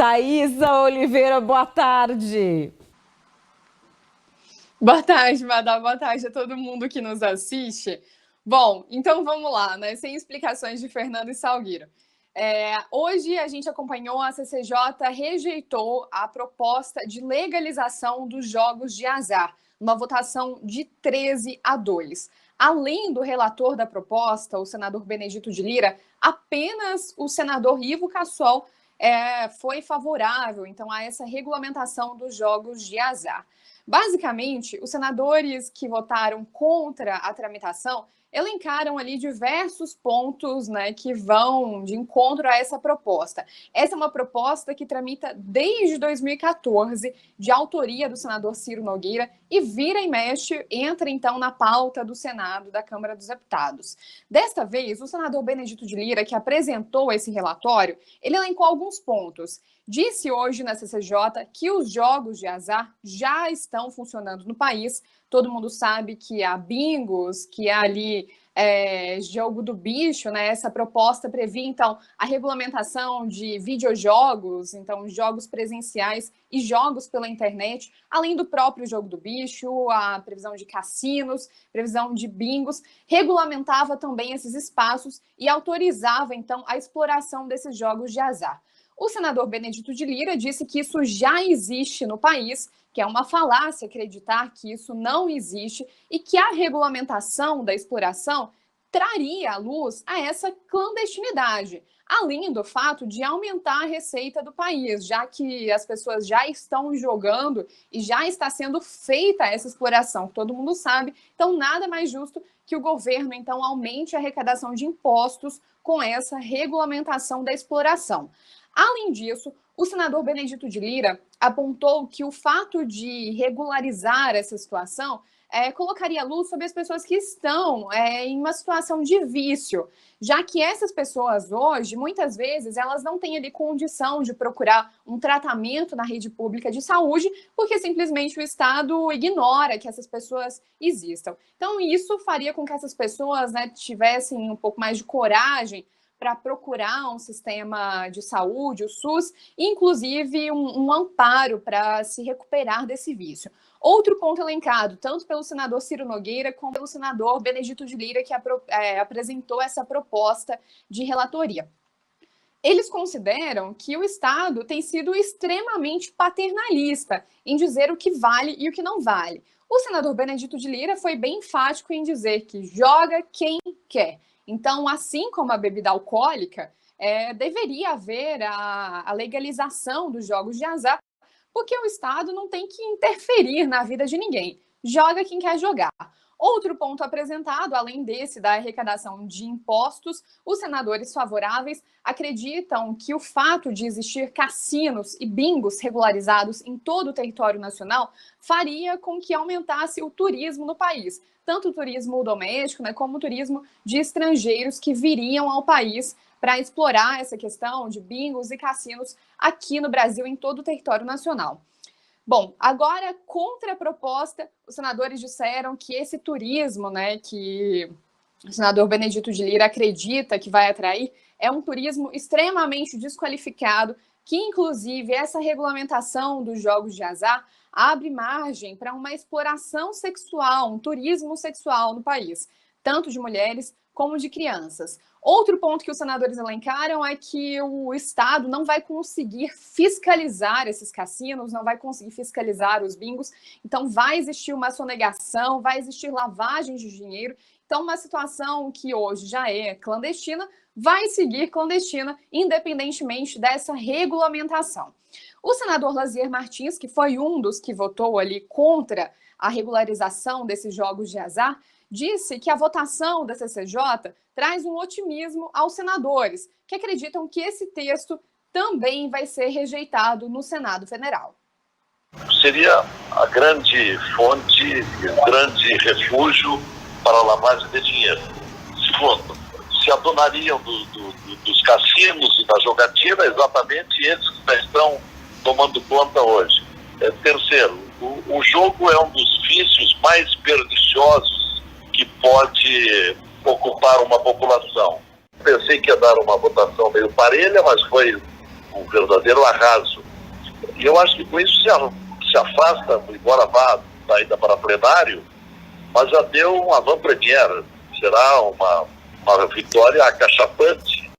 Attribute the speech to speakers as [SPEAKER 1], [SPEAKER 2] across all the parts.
[SPEAKER 1] Thaisa Oliveira, boa tarde.
[SPEAKER 2] Boa tarde, Madá. Boa tarde a todo mundo que nos assiste. Bom, então vamos lá, né? Sem explicações de Fernando e Salgueiro. Hoje a gente acompanhou, a CCJ rejeitou a proposta de legalização dos jogos de azar, numa votação de 13-2. Além do relator da proposta, o senador Benedito de Lira, apenas o senador Ivo Cassol foi favorável, então, a essa regulamentação dos jogos de azar. Basicamente, os senadores que votaram contra a tramitação elencaram ali diversos pontos, né, que vão de encontro a essa proposta. Essa é uma proposta que tramita desde 2014, de autoria do senador Ciro Nogueira, e vira e mexe, entra então na pauta do Senado, da Câmara dos Deputados. Desta vez, o senador Benedito de Lira, que apresentou esse relatório, ele elencou alguns pontos. Disse hoje na CCJ que os jogos de azar já estão funcionando no país. Todo mundo sabe que há bingos, que há ali jogo do bicho, né? Essa proposta previa, então, a regulamentação de videojogos, então, jogos presenciais e jogos pela internet, além do próprio jogo do bicho, a previsão de cassinos, previsão de bingos, regulamentava também esses espaços e autorizava, então, a exploração desses jogos de azar. O senador Benedito de Lira disse que isso já existe no país, que é uma falácia acreditar que isso não existe e que a regulamentação da exploração traria à luz a essa clandestinidade, além do fato de aumentar a receita do país, já que as pessoas já estão jogando e já está sendo feita essa exploração, que todo mundo sabe. Então, nada mais justo que o governo, então, aumente a arrecadação de impostos com essa regulamentação da exploração. Além disso, o senador Benedito de Lira apontou que o fato de regularizar essa situação colocaria luz sobre as pessoas que estão em uma situação de vício, já que essas pessoas hoje, muitas vezes, elas não têm ali condição de procurar um tratamento na rede pública de saúde, porque simplesmente o Estado ignora que essas pessoas existam. Então, isso faria com que essas pessoas, né, tivessem um pouco mais de coragem para procurar um sistema de saúde, o SUS, inclusive um amparo para se recuperar desse vício. Outro ponto elencado, tanto pelo senador Ciro Nogueira, como pelo senador Benedito de Lira, que apresentou essa proposta de relatoria. Eles consideram que o Estado tem sido extremamente paternalista em dizer o que vale e o que não vale. O senador Benedito de Lira foi bem enfático em dizer que joga quem quer. Então, assim como a bebida alcoólica, deveria haver a legalização dos jogos de azar, porque o Estado não tem que interferir na vida de ninguém. Joga quem quer jogar. Outro ponto apresentado, além desse da arrecadação de impostos, os senadores favoráveis acreditam que o fato de existir cassinos e bingos regularizados em todo o território nacional faria com que aumentasse o turismo no país, tanto o turismo doméstico, né, como o turismo de estrangeiros que viriam ao país para explorar essa questão de bingos e cassinos aqui no Brasil, em todo o território nacional. Bom, agora, contra a proposta, os senadores disseram que esse turismo, né, que o senador Benedito de Lira acredita que vai atrair, é um turismo extremamente desqualificado, que, inclusive, essa regulamentação dos jogos de azar abre margem para uma exploração sexual, um turismo sexual no país, tanto de mulheres como de crianças. Outro ponto que os senadores elencaram é que o Estado não vai conseguir fiscalizar esses cassinos, não vai conseguir fiscalizar os bingos, então vai existir uma sonegação, vai existir lavagem de dinheiro. Então, uma situação que hoje já é clandestina, vai seguir clandestina, independentemente dessa regulamentação. O senador Lazier Martins, que foi um dos que votou ali contra a regularização desses jogos de azar, disse que a votação da CCJ traz um otimismo aos senadores, que acreditam que esse texto também vai ser rejeitado no Senado Federal.
[SPEAKER 3] Seria a grande fonte, o grande refúgio para a lavagem de dinheiro. Segundo, se adonariam dos cassinos e da jogatina exatamente esses que já estão tomando conta hoje. Terceiro, o jogo é um dos vícios mais perniciosos que pode ocupar uma população. Pensei que ia dar uma votação meio parelha, mas foi um verdadeiro arraso. E eu acho que com isso se afasta, embora vá ainda para plenário, mas já deu uma avant-première. Será uma vitória acachapante.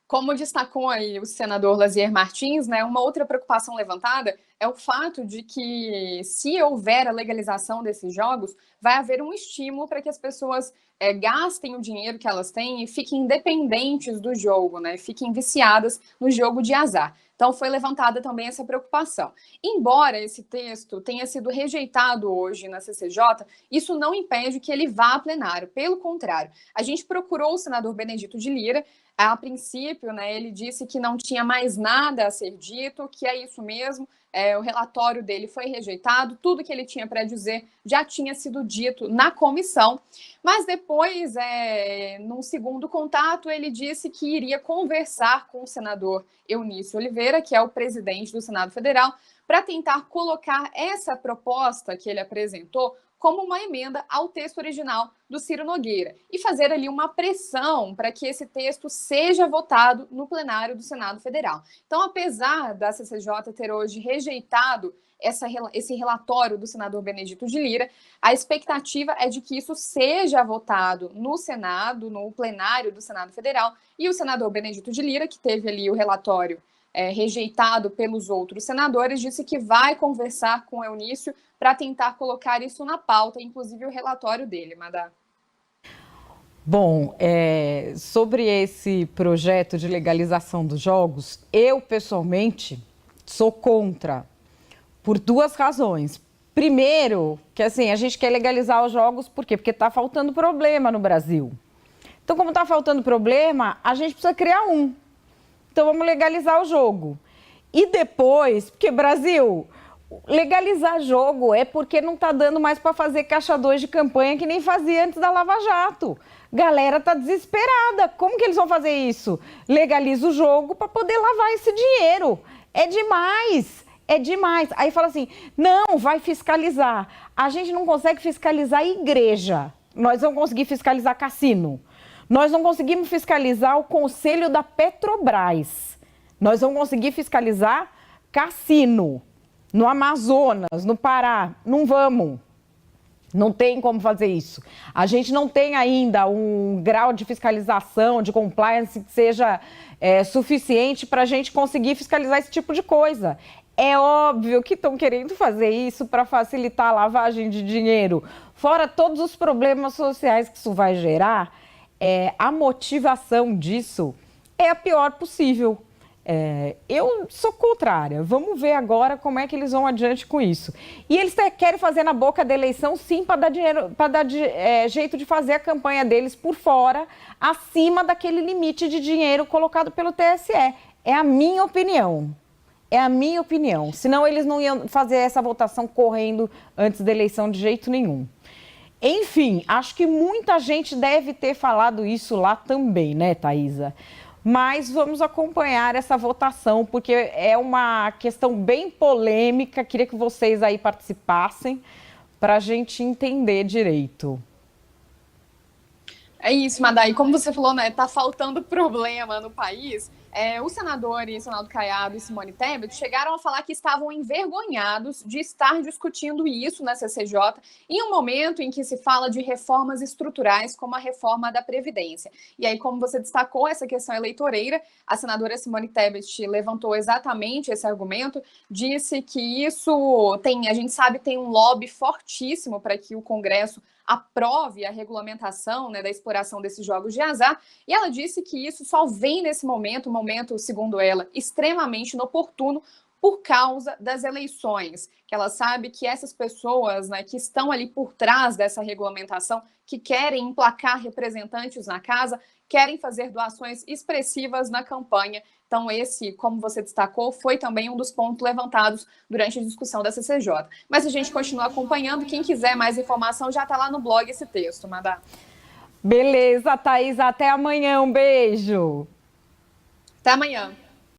[SPEAKER 2] Como destacou aí o senador Lazier Martins, né, uma outra preocupação levantada é o fato de que, se houver a legalização desses jogos, vai haver um estímulo para que as pessoas gastem o dinheiro que elas têm e fiquem independentes do jogo, né, fiquem viciadas no jogo de azar. Então, foi levantada também essa preocupação. Embora esse texto tenha sido rejeitado hoje na CCJ, isso não impede que ele vá a plenário. Pelo contrário, a gente procurou o senador Benedito de Lira. A princípio, né, ele disse que não tinha mais nada a ser dito, que é isso mesmo, o relatório dele foi rejeitado, tudo que ele tinha para dizer já tinha sido dito na comissão, mas depois, num segundo contato, ele disse que iria conversar com o senador Eunício Oliveira, que é o presidente do Senado Federal, para tentar colocar essa proposta que ele apresentou como uma emenda ao texto original do Ciro Nogueira e fazer ali uma pressão para que esse texto seja votado no plenário do Senado Federal. Então, apesar da CCJ ter hoje rejeitado esse relatório do senador Benedito de Lira, a expectativa é de que isso seja votado no Senado, no plenário do Senado Federal, e o senador Benedito de Lira, que teve ali o relatório rejeitado pelos outros senadores, disse que vai conversar com o Eunício para tentar colocar isso na pauta, inclusive o relatório dele, Madá.
[SPEAKER 1] Bom, sobre esse projeto de legalização dos jogos, eu pessoalmente sou contra, por duas razões. Primeiro, que assim, a gente quer legalizar os jogos, por quê? Porque está faltando problema no Brasil. Então, como está faltando problema, a gente precisa criar um. Então, vamos legalizar o jogo. E depois, porque Brasil, legalizar jogo é porque não está dando mais para fazer caixa 2 de campanha que nem fazia antes da Lava Jato. Galera tá desesperada. Como que eles vão fazer isso? Legaliza o jogo para poder lavar esse dinheiro. É demais. É demais. Aí fala assim, não, vai fiscalizar. A gente não consegue fiscalizar a igreja. Nós vamos conseguir fiscalizar cassino. Nós não conseguimos fiscalizar o conselho da Petrobras. Nós vamos conseguir fiscalizar cassino no Amazonas, no Pará. Não vamos. Não tem como fazer isso. A gente não tem ainda um grau de fiscalização, de compliance que seja suficiente para a gente conseguir fiscalizar esse tipo de coisa. É óbvio que estão querendo fazer isso para facilitar a lavagem de dinheiro. Fora todos os problemas sociais que isso vai gerar, a motivação disso é a pior possível. Eu sou contrária. Vamos ver agora como é que eles vão adiante com isso. E eles querem fazer na boca da eleição, sim, para dar dinheiro, para dar jeito de fazer a campanha deles por fora, acima daquele limite de dinheiro colocado pelo TSE. É a minha opinião. É a minha opinião. Senão eles não iam fazer essa votação correndo antes da eleição de jeito nenhum. Enfim, acho que muita gente deve ter falado isso lá também, né, Thaisa? Mas vamos acompanhar essa votação, porque é uma questão bem polêmica. Queria que vocês aí participassem para a gente entender direito.
[SPEAKER 2] É isso, Madá. E como você falou, né, tá faltando problema no país. O senador Ronaldo Caiado e Simone Tebet chegaram a falar que estavam envergonhados de estar discutindo isso na CCJ em um momento em que se fala de reformas estruturais, como a reforma da Previdência. E aí, como você destacou, essa questão eleitoreira, a senadora Simone Tebet levantou exatamente esse argumento, disse que isso a gente sabe, tem um lobby fortíssimo para que o Congresso aprove a regulamentação, né, da exploração desses jogos de azar, e ela disse que isso só vem nesse momento, segundo ela, extremamente inoportuno por causa das eleições, que ela sabe que essas pessoas, né, que estão ali por trás dessa regulamentação, que querem emplacar representantes na casa, querem fazer doações expressivas na campanha. Então esse, como você destacou, foi também um dos pontos levantados durante a discussão da CCJ. Mas a gente continua acompanhando. Quem quiser mais informação, já está lá no blog esse texto, Madá.
[SPEAKER 1] Beleza, Thaís. Até amanhã. Um beijo.
[SPEAKER 2] Até amanhã.